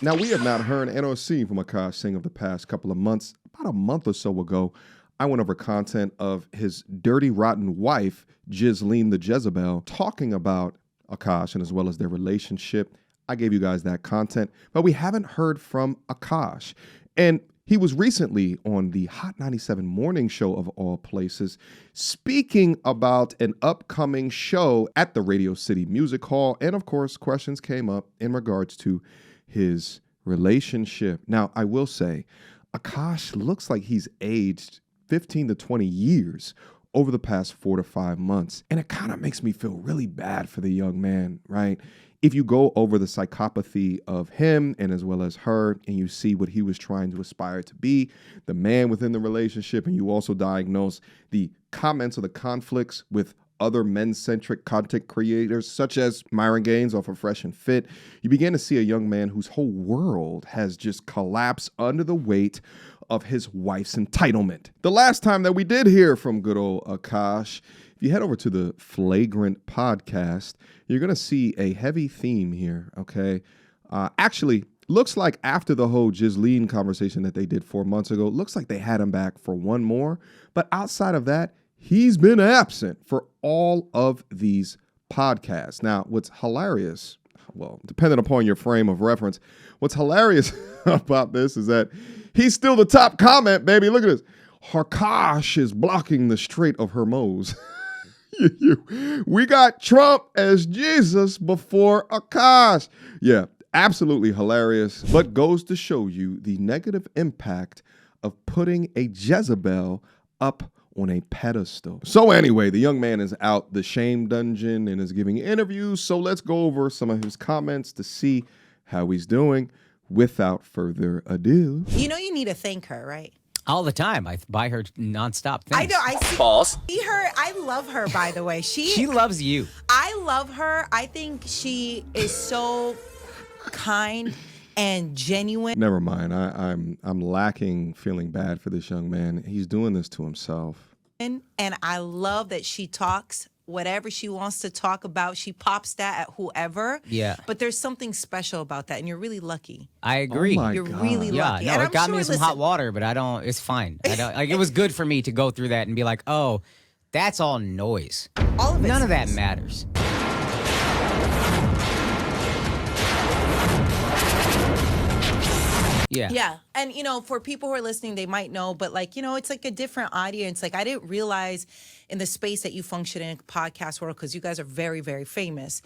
Now, we have not heard and or seen from Akash Singh of the past couple of months. About a month or so ago, I went over content of his dirty, rotten wife, Ghislaine the Jezebel, talking about Akash and as well as their relationship. I gave you guys that content, but we haven't heard from Akash. And he was recently on the Hot 97 morning show of all places, speaking about an upcoming show at the Radio City Music Hall. And of course, questions came up in regards to his relationship. Now, I will say, Akash looks like he's aged 15 to 20 years over the past 4 to 5 months. And it kind of makes me feel really bad for the young man, right? If you go over the psychopathy of him and as well as her, and you see what he was trying to aspire to be, the man within the relationship, and you also diagnose the comments or the conflicts with other men-centric content creators, such as Myron Gaines off of Fresh and Fit, you begin to see a young man whose whole world has just collapsed under the weight of his wife's entitlement. The last time that we did hear from good old Akash, if you head over to the Flagrant podcast, you're going to see a heavy theme here, okay? Actually, looks like after the whole Ghislaine conversation that they did 4 months ago, looks like they had him back for one more. But outside of that, he's been absent for all of these podcasts. Now, what's hilarious, well, depending upon your frame of reference, what's hilarious about this is that he's still the top comment, baby. Look at this. Akash is blocking the Strait of Hormuz. We got Trump as Jesus before Akash. Yeah, absolutely hilarious, but goes to show you the negative impact of putting a Jezebel up on a pedestal. So anyway, the young man is out the shame dungeon and is giving interviews. So let's go over some of his comments to see how he's doing. Without further ado. You know you need to thank her, right? All the time. I buy her nonstop things. I know. I see, False. See her. I love her, by the way. She loves you. I love her. I think she is so kind and genuine. Never mind. I'm lacking feeling bad for this young man. He's doing this to himself. And I love that she talks whatever she wants to talk about. She pops that at whoever. Yeah. But there's something special about that, and you're really lucky. I agree. Oh my You're God. really Yeah, lucky. no, And it I'm got sure, me some hot water, but I don't, it's fine. I don't, like, it was good for me to go through that and be like, oh, that's all noise. all of None of that noise. matters. Yeah. Yeah. And, you know, for people who are listening, they might know, but like, you know, it's like a different audience. Like, I didn't realize in the space that you function in podcast world, because you guys are very, very famous.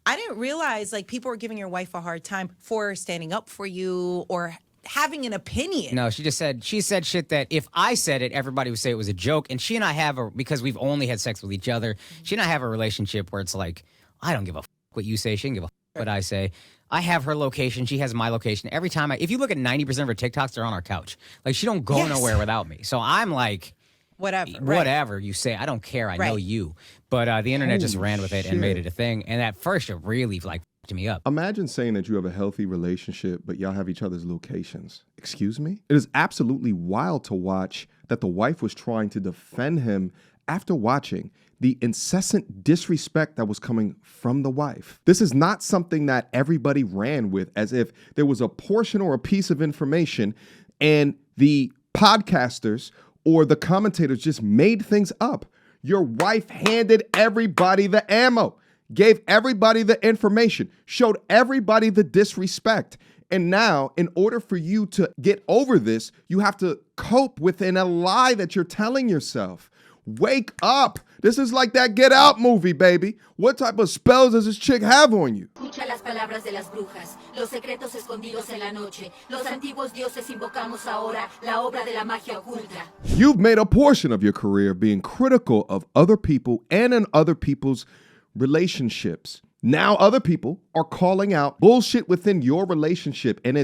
I didn't realize like people were giving your wife a hard time for standing up for you or having an opinion. No, she said shit that if I said it, everybody would say it was a joke. And she and I have because we've only had sex with each other, she and I have a relationship where it's like, I don't give a what you say. She doesn't give a what I say. I have her location. She has my location. Every time if you look at 90% of her TikToks, they're on our couch. Like, she don't go nowhere without me. So I'm like, whatever you say, I don't care. I know you. But the internet just ran with it and made it a thing. And at first, it really like f***ed me up. Imagine saying that you have a healthy relationship, but y'all have each other's locations. Excuse me? It is absolutely wild to watch that the wife was trying to defend him after watching the incessant disrespect that was coming from the wife. This is not something that everybody ran with as if there was a portion or a piece of information and the podcasters or the commentators just made things up. Your wife handed everybody the ammo, gave everybody the information, showed everybody the disrespect. And now, in order for you to get over this, you have to cope within a lie that you're telling yourself. Wake up. This is like that Get Out movie, baby. What type of spells does this chick have on you? Escucha las palabras de las brujas, los secretos escondidos en la noche. Los antiguos dioses invocamos ahora la obra de la magia oculta. You've made a portion of your career being critical of other people and in other people's relationships. Now other people are calling out bullshit within your relationship, and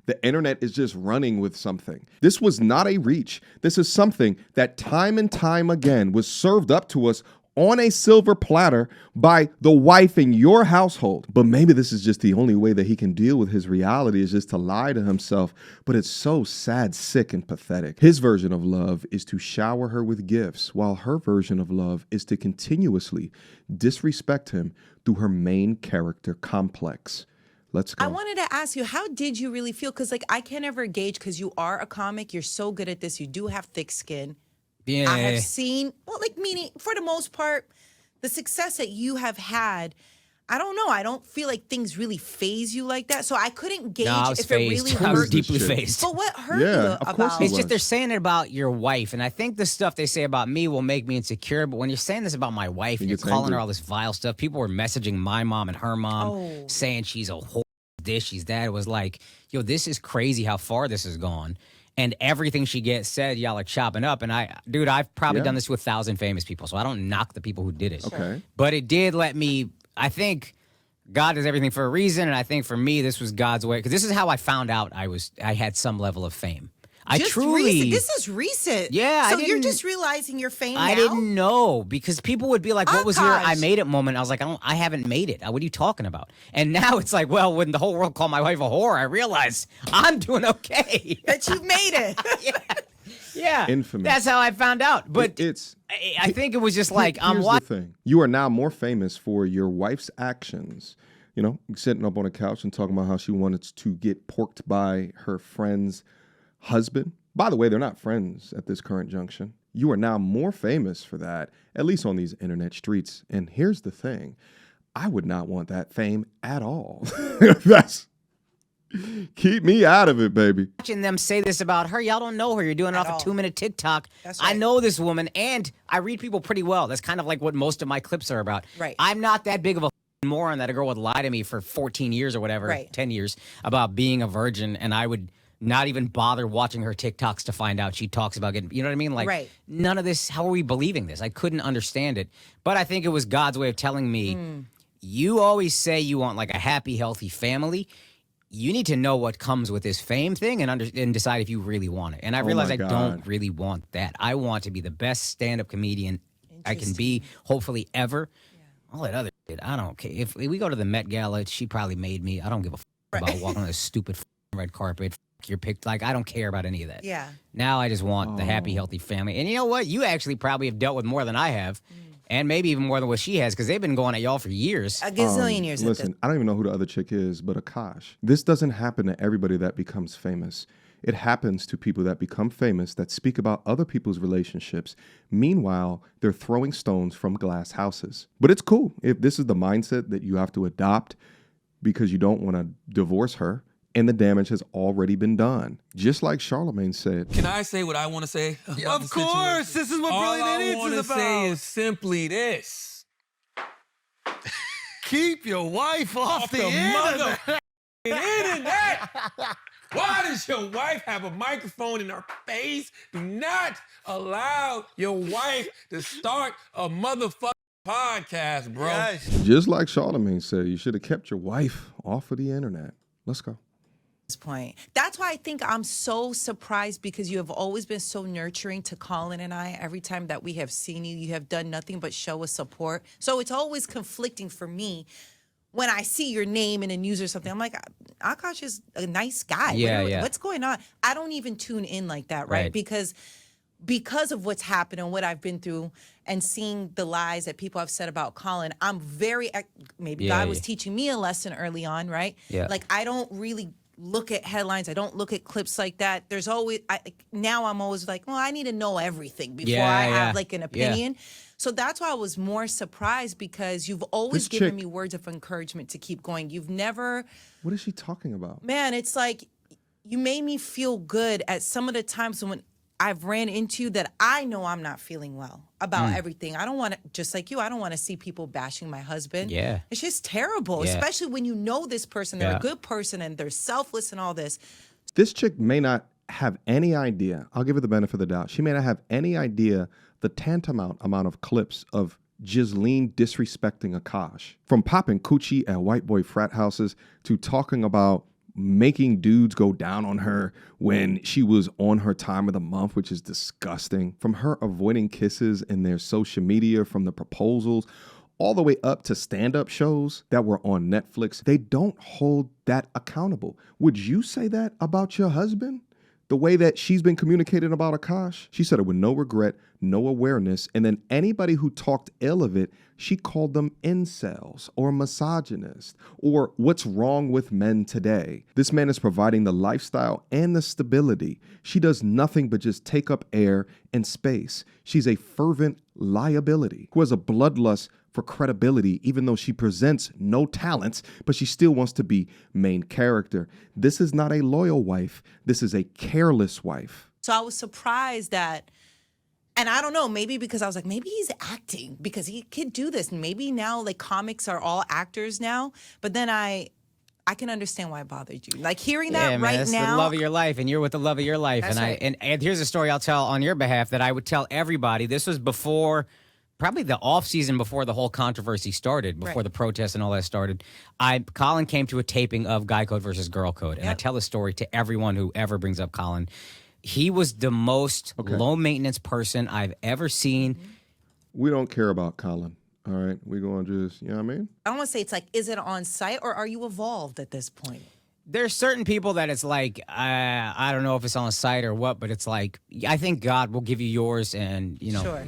the internet is just running with something. This was not a reach. This is something that time and time again was served up to us on a silver platter by the wife in your household. But maybe this is just the only way that he can deal with his reality, is just to lie to himself. But it's so sad, sick, and pathetic. His version of love is to shower her with gifts, while her version of love is to continuously disrespect him through her main character complex. Let's go. I wanted to ask you, how did you really feel? Because, like, I can't ever gauge because you are a comic. You're so good at this. You do have thick skin. Yeah. I have seen, well, like, meaning, for the most part, the success that you have had, I don't know. I don't feel like things really phase you like that. So I couldn't gauge I was if phased. it really I was hurt. deeply Shit. phased. But what hurt Yeah, you of course about it It's was. just they're saying it about your wife, and I think the stuff they say about me will make me insecure. But when you're saying this about my wife, and you're gets calling angry. her all this vile stuff, people were messaging my mom and her mom, Oh. saying she's a whore, this, she's that. It was like, yo, this is crazy how far this has gone. And everything she gets said, y'all are chopping up. And I've probably Yeah. done this to 1,000 famous people, so I don't knock the people who did it. Okay. But it did let me, I think God does everything for a reason, and I think for me, this was God's way. Because this is how I found out I had some level of fame. I Just truly, recent. This is recent. Yeah, I So you're didn't- just realizing your fame I now? didn't know, because people would be like, "What was your Akash. I made it moment?" I was like, I haven't made it. What are you talking about?" And now it's like, well, when the whole world called my wife a whore, I realized I'm doing okay. That you made it. Yeah, Infamous. That's how I found out. But It's I think it was just like I'm here's watching. the thing. You are now more famous for your wife's actions. You know, sitting up on a couch and talking about how she wanted to get porked by her friend's husband. By the way, they're not friends at this current junction. You are now more famous for that, at least on these internet streets. And here's the thing. I would not want that fame at all. That's keep me out of it, baby. Watching them say this about her. Y'all don't know her. You're doing it At off all. a 2-minute TikTok. That's I right. know this woman, and I read people pretty well. That's kind of like what most of my clips are about. Right. I'm not that big of a moron that a girl would lie to me for 14 years or whatever, Right. 10 years, about being a virgin, and I would not even bother watching her TikToks to find out she talks about getting, you know what I mean? Like, Right. none of this, how are we believing this? I couldn't understand it. But I think it was God's way of telling me, you always say you want like a happy, healthy family. You need to know what comes with this fame thing and decide if you really want it. And I realized my I God. don't really want that. I want to be the best stand-up comedian I can be, hopefully ever. All that other shit, I don't care. If we go to the Met Gala, she probably made me. I don't give a about walking on this stupid red carpet. Your pick, like, I don't care about any of that. Yeah. Now I just want the happy, healthy family. And you know what? You actually probably have dealt with more than I have, and maybe even more than what she has, because they've been going at y'all for years. A gazillion years at this. Listen, I don't even know who the other chick is, but Akash. This doesn't happen to everybody that becomes famous. It happens to people that become famous that speak about other people's relationships. Meanwhile, they're throwing stones from glass houses. But it's cool if this is the mindset that you have to adopt because you don't want to divorce her and the damage has already been done. Just like Charlemagne said. Can I say what I want to say? Of course, this is what Brilliant Idiots All I want is to say about. is simply this. Keep your wife off the internet. Internet! Why does your wife have a microphone in her face? Do not allow your wife to start a motherfucking podcast, bro. Yes. Just like Charlemagne said, you should have kept your wife off of the internet. Let's go. Point. That's why I think I'm so surprised, because you have always been so nurturing to Colin and I. Every time that we have seen you, you have done nothing but show us support. So it's always conflicting for me when I see your name in the news or something. I'm like, Akash is a nice guy. Yeah. What's going on? I don't even tune in like that, right? Because of what's happened and what I've been through and seeing the lies that people have said about Colin, I'm very, maybe God was teaching me a lesson early on, right? Yeah. Like, I don't really look at headlines. I don't look at clips like that. There's always, now I'm always like, well, I need to know everything before I have like an opinion. So that's why I was more surprised, because you've always This given chick- me words of encouragement to keep going. You've never, What is she talking about? man, it's like you made me feel good at some of the times when I've ran into that I know I'm not feeling well about everything. I don't want to, just like you, I don't want to see people bashing my husband. Yeah. It's just terrible, Yeah. especially when you know this person, they're Yeah. a good person and they're selfless and all this. This chick may not have any idea. I'll give her the benefit of the doubt. She may not have any idea the tantamount amount of clips of Ghislaine disrespecting Akash. From popping coochie at white boy frat houses to talking about making dudes go down on her when she was on her time of the month, which is disgusting. From her avoiding kisses in their social media, from the proposals, all the way up to stand-up shows that were on Netflix. They don't hold that accountable. Would you say that about your husband? The way that she's been communicating about Akash, she said it with no regret, no awareness. And then anybody who talked ill of it, she called them incels or misogynists or what's wrong with men today. This man is providing the lifestyle and the stability. She does nothing but just take up air and space. She's a fervent liability who has a bloodlust for credibility, even though she presents no talents, but she still wants to be main character. This is not a loyal wife. This is a careless wife. So I was surprised that, and I don't know, maybe because I was like, maybe he's acting because he could do this. Maybe now like comics are all actors now. But then I can understand why it bothered you. Like hearing that man, right that's now. the love of your life, and you're with the love of your life. That's And right. and here's a story I'll tell on your behalf that I would tell everybody. This was before, probably the off season before the whole controversy started, before Right. the protests and all that started. Colin came to a taping of Guy Code versus Girl Code, and I Yep. tell the story to everyone who ever brings up Colin. He was the most low maintenance person I've ever seen. We don't care about Colin. All right. We're going to just, you know what I mean? I don't want to say it's like, is it on site or are you evolved at this point? There's certain people that it's like, I don't know if it's on site or what, but it's like, I think God will give you yours, and you know, Sure.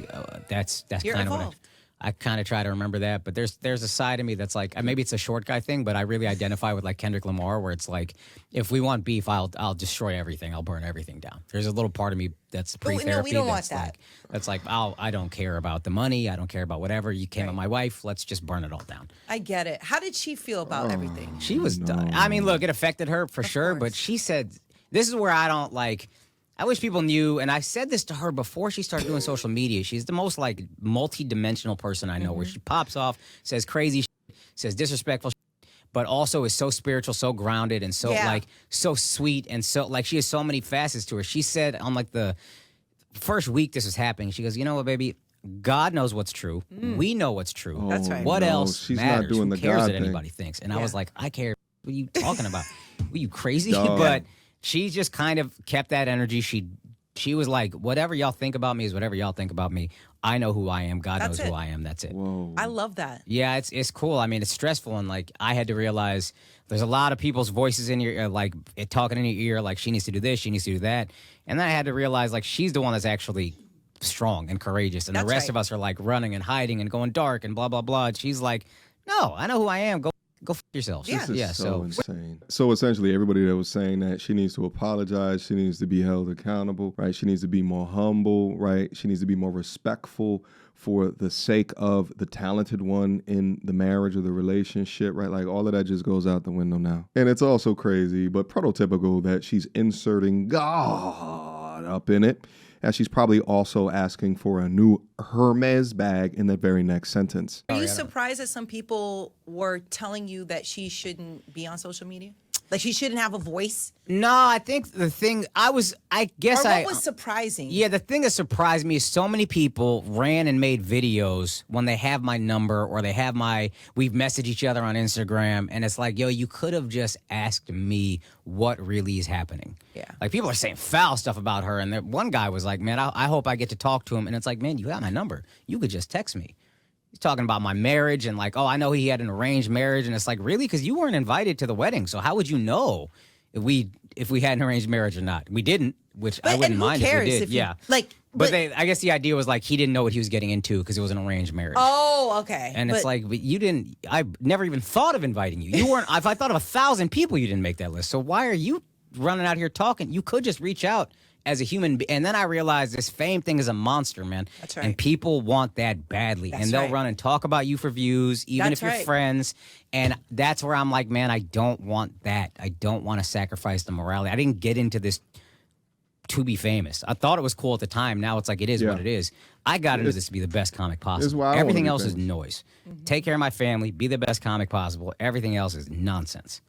that's You're kind of what evolved. I kind of try to remember that. But there's a side of me that's like, maybe it's a short guy thing, but I really identify with like Kendrick Lamar, where it's like, if we want beef, I'll destroy everything, I'll burn everything down. There's a little part of me that's no, we pre-therapy. don't want that's that. like, that's like, I don't care about the money, I don't care about whatever. You came at my wife, let's just burn it all down. I get it. How did she feel about everything? She was done. I mean, look, it affected her for sure, but course. she said, this is where I don't like, I wish people knew, and I said this to her before she started doing social media. She's the most like multi-dimensional person I know, where she pops off, says crazy shit, says disrespectful shit, but also is so spiritual, so grounded, and so Yeah. like so sweet, and so like she has so many facets to her. She said on like the first week this was happening, she goes, you know what, baby? God knows what's true. We know what's true. That's right. What no, else she's not matters? doing Who the cares God what thing. anybody thinks? And I Yeah. was like, I care. What are you talking about? Were you crazy? Dog. But she just kind of kept that energy. She was like, whatever y'all think about me is whatever y'all think about me. I know who I am. God That's knows who it. I am. That's it. Whoa. I love that. Yeah, it's cool. I mean, it's stressful, and like I had to realize there's a lot of people's voices in your ear, like talking in your ear, like she needs to do this, she needs to do that, and then I had to realize like she's the one that's actually strong and courageous, and That's the rest right. of us are like running and hiding and going dark and blah blah blah. And she's like, no, I know who I am. Go f yourself. Yeah. This is yeah. so insane. So essentially, everybody that was saying that she needs to apologize, she needs to be held accountable, right? She needs to be more humble, right? She needs to be more respectful for the sake of the talented one in the marriage or the relationship, right? Like all of that just goes out the window now. And it's also crazy, but prototypical that she's inserting God up in it, as she's probably also asking for a new Hermes bag in the very next sentence. Are you surprised that some people were telling you that she shouldn't be on social media? Like she shouldn't have a voice? No, I think the thing I guess Or what was surprising? Yeah, the thing that surprised me is so many people ran and made videos when they have my number or they have we've messaged each other on Instagram, and it's like, yo, you could have just asked me what really is happening. Yeah. Like people are saying foul stuff about her, and one guy was like, man, I hope I get to talk to him, and it's like, man, you got my number. You could just text me. He's talking about my marriage and like, oh, I know he had an arranged marriage, and it's like, really? Because you weren't invited to the wedding, so how would you know if we had an arranged marriage or not? We didn't, which I wouldn't and who mind cares if we did. if you- Yeah, like, but I guess the idea was like he didn't know what he was getting into because it was an arranged marriage. Oh, okay. And it's like, but you didn't. I never even thought of inviting you. You weren't. If I thought of 1,000 people, you didn't make that list. So why are you running out here talking? You could just reach out as a human. And then I realized this fame thing is a monster, man. That's right. And people want that badly, That's and they'll right. run and talk about you for views, even That's if you're right. friends. And that's where I'm like, man, I don't want that. I don't want to sacrifice the morality. I didn't get into this to be famous. I thought it was cool at the time. Now it's like it is Yeah. what it is. I got into this to be the best comic possible. why I wanna Everything be else is famous. noise. Take care of my family, be the best comic possible. Everything else is nonsense.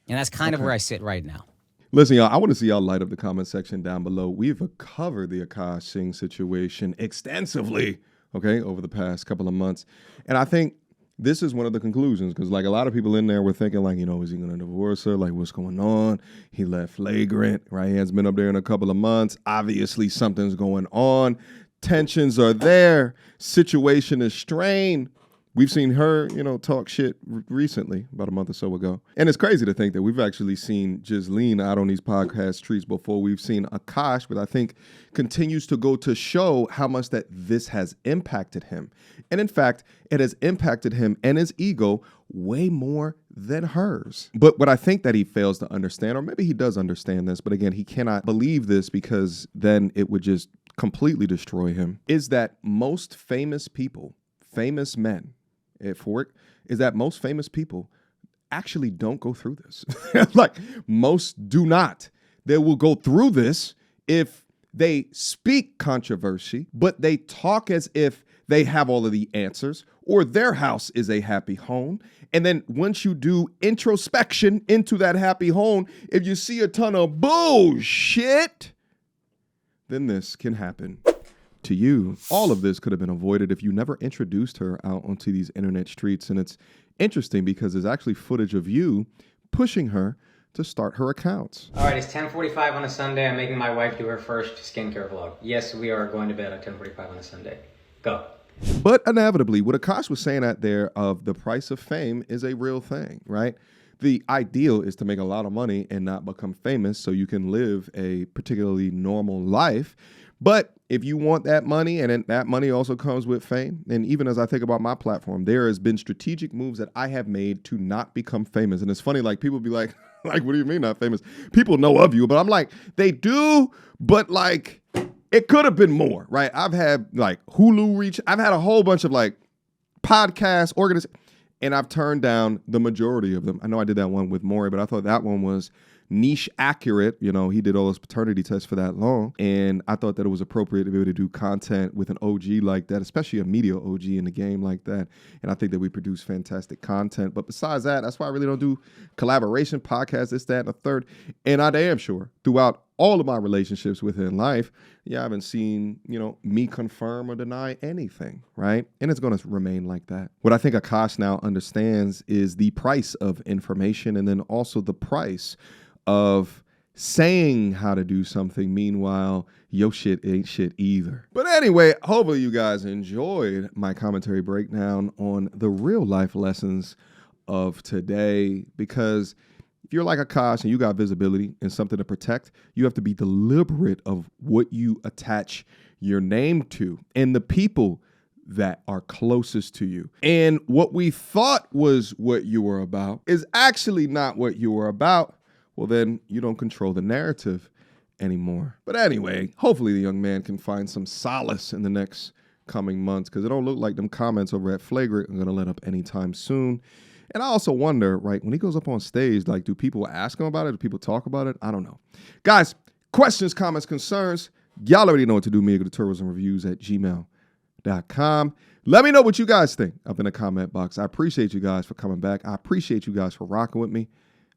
And that's kind of where I sit right now. Listen, y'all, I want to see y'all light up the comment section down below. We've covered the Akash Singh situation extensively, okay, over the past couple of months. And I think this is one of the conclusions, because like a lot of people in there were thinking like, you know, is he going to divorce her? Like, what's going on? He left flagrant, right? He hasn't been up there in a couple of months. Obviously, something's going on. Tensions are there. Situation is strained. We've seen her, talk shit recently, about a month or so ago. And it's crazy to think that we've actually seen Ghislaine out on these podcast streets before. We've seen Akash, but I think continues to go to show how much that this has impacted him. And in fact, it has impacted him and his ego way more than hers. But what I think that he fails to understand, or maybe he does understand this, but again, he cannot believe this because then it would just completely destroy him, is that most famous people, famous men, is that most famous people actually don't go through this. Like, most do not. They will go through this if they speak controversy, but they talk as if they have all of the answers, or their house is a happy home. And then once you do introspection into that happy home, if you see a ton of bullshit, then this can happen to you. All of this could have been avoided if you never introduced her out onto these internet streets. And it's interesting because there's actually footage of you pushing her to start her accounts. All right, it's 10:45 on a Sunday. I'm making my wife do her first skincare vlog. Yes, we are going to bed at 10:45 on a Sunday. Go. But inevitably, what Akash was saying out there of the price of fame is a real thing, right? The ideal is to make a lot of money and not become famous so you can live a particularly normal life. But if you want that money, and that money also comes with fame, and even as I think about my platform, there has been strategic moves that I have made to not become famous. And it's funny, like, people be like, what do you mean not famous? People know of you, but I'm like, they do, but like, it could have been more, right? I've had like Hulu reach. I've had a whole bunch of like podcast organizations, and I've turned down the majority of them. I know I did that one with Maury, but I thought that one was niche accurate. He did all his paternity tests for that long. And I thought that it was appropriate to be able to do content with an OG like that, especially a media OG in the game like that. And I think that we produce fantastic content. But besides that, that's why I really don't do collaboration podcasts, this, that, and a third. And I damn sure throughout all of my relationships within life, I haven't seen, me confirm or deny anything, right? And it's going to remain like that. What I think Akash now understands is the price of information, and then also the price of saying how to do something. Meanwhile, your shit ain't shit either. But anyway, hopefully you guys enjoyed my commentary breakdown on the real life lessons of today, because if you're like Akash and you got visibility and something to protect, you have to be deliberate of what you attach your name to and the people that are closest to you. And what we thought was what you were about is actually not what you were about. Well, then you don't control the narrative anymore. But anyway, hopefully the young man can find some solace in the next coming months, because it don't look like them comments over at Flagrant are going to let up anytime soon. And I also wonder, right, when he goes up on stage, like, do people ask him about it? Do people talk about it? I don't know. Guys, questions, comments, concerns, y'all already know what to do. Mediocre tourism reviews at gmail.com. Let me know what you guys think up in the comment box. I appreciate you guys for coming back. I appreciate you guys for rocking with me.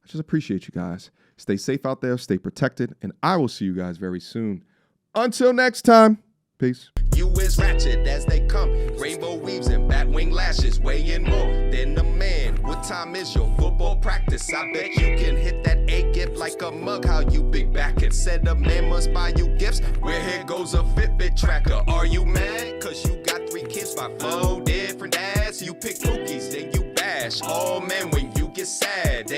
I just appreciate you guys. Stay safe out there, stay protected, and I will see you guys very soon. Until next time, peace. You is ratchet as they come. Rainbow weaves and batwing lashes, weighing more than a man. What time is your football practice? I bet you can hit that A gift like a mug. How you big back it? Said a man must buy you gifts. Where here goes a Fitbit tracker. Are you mad? Cause you got 3 kids by 4 different dads. You pick cookies, then you bash. Oh man, when you get sad, then